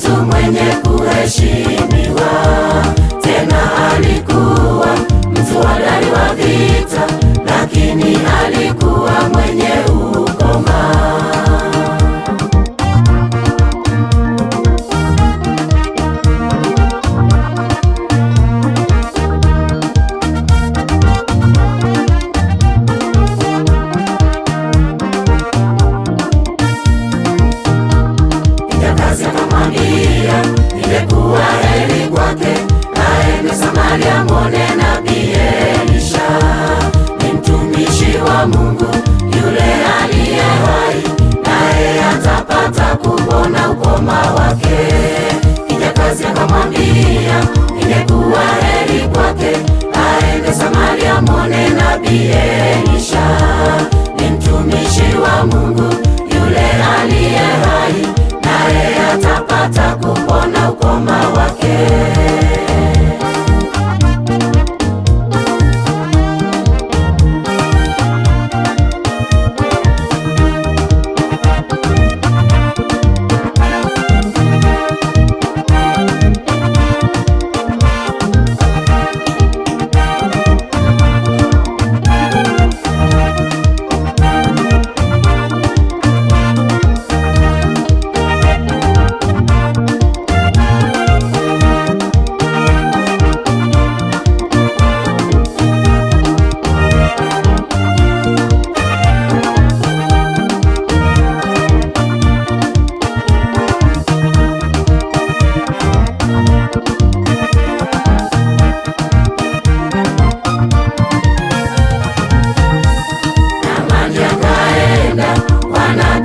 mtu mwenye kuheshimiwa, tena alikuwa mtu hodari wa vita, lakini alikuwa mwenye ukoma. Ingekuwa heri kwake aende Samaria mwone nabii Elisha. Ni mtumishi wa Mungu yule aliye hai, naye atapata kupona ukoma wake. Kijakazi akamwambia ingekuwa heri kwake aende Samaria mwone nabii Elisha. Ni mtumishi wa Mungu yule aliye hai, naye atapata kupona ukoma wake.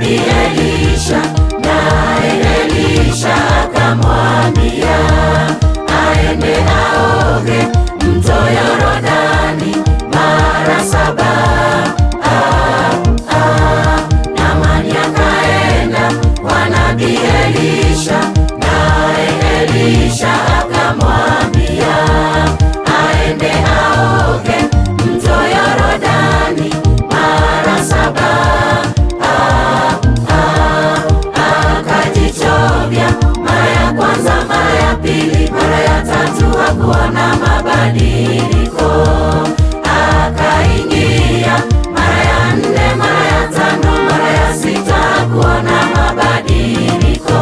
Elisha, naye Elisha akamwambia aende aoge mto Yordani mara 7. Naamani akaenda kwa nabii Elisha, naye Elisha akamwambia aende aoge mto Yordani mara 7. Mara ya kwanza, mara ya pili, mara ya tatu hakuona mabadiliko. Akaingia mara ya 4, mara ya 5, mara ya 6 hakuona mabadiliko.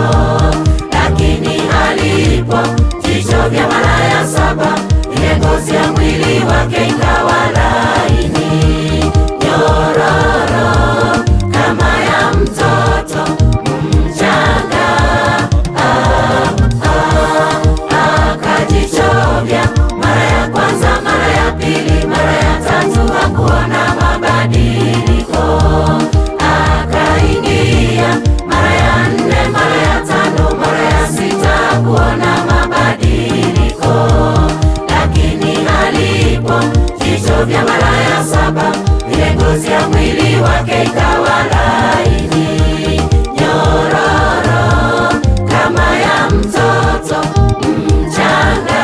Lakini alipo jicho vya mara ya 7, ile ngozi ya mwili wake ikawa laini nyororo kama ya mtoto mchanga. Akajichovya mara ya kwanza, mara ya pili, mara ya tatu hakuona mabadiliko. Akaingia mara ya 4, mara ya 5, mara ya 6 hakuona mabadiliko. Lakini alipo jichovya mara ya 7, ile ngozi ya mwili wake ikawa laini nyororo kama ya mtoto mchanga.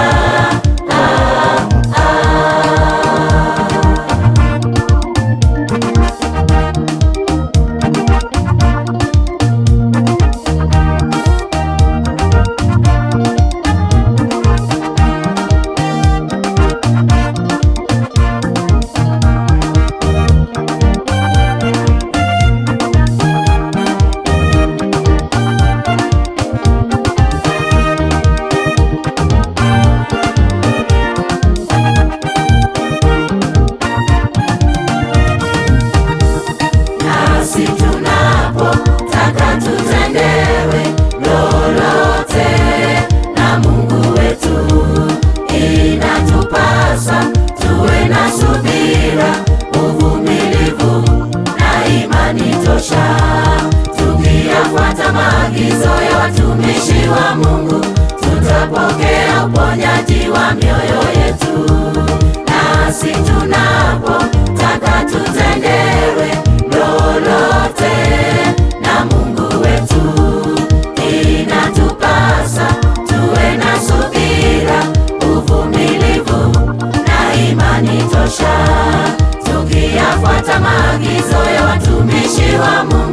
Tukiyafuata maagizo ya watumishi wa Mungu, tutapokea uponyaji wa mioyo yetu. Nasi tunapotaka tutendewe lolote na Mungu wetu, inatupasa tuwe na subira, uvumilivu na imani tosha. Tukiyafuata maagizo ya watumishi wa Mungu,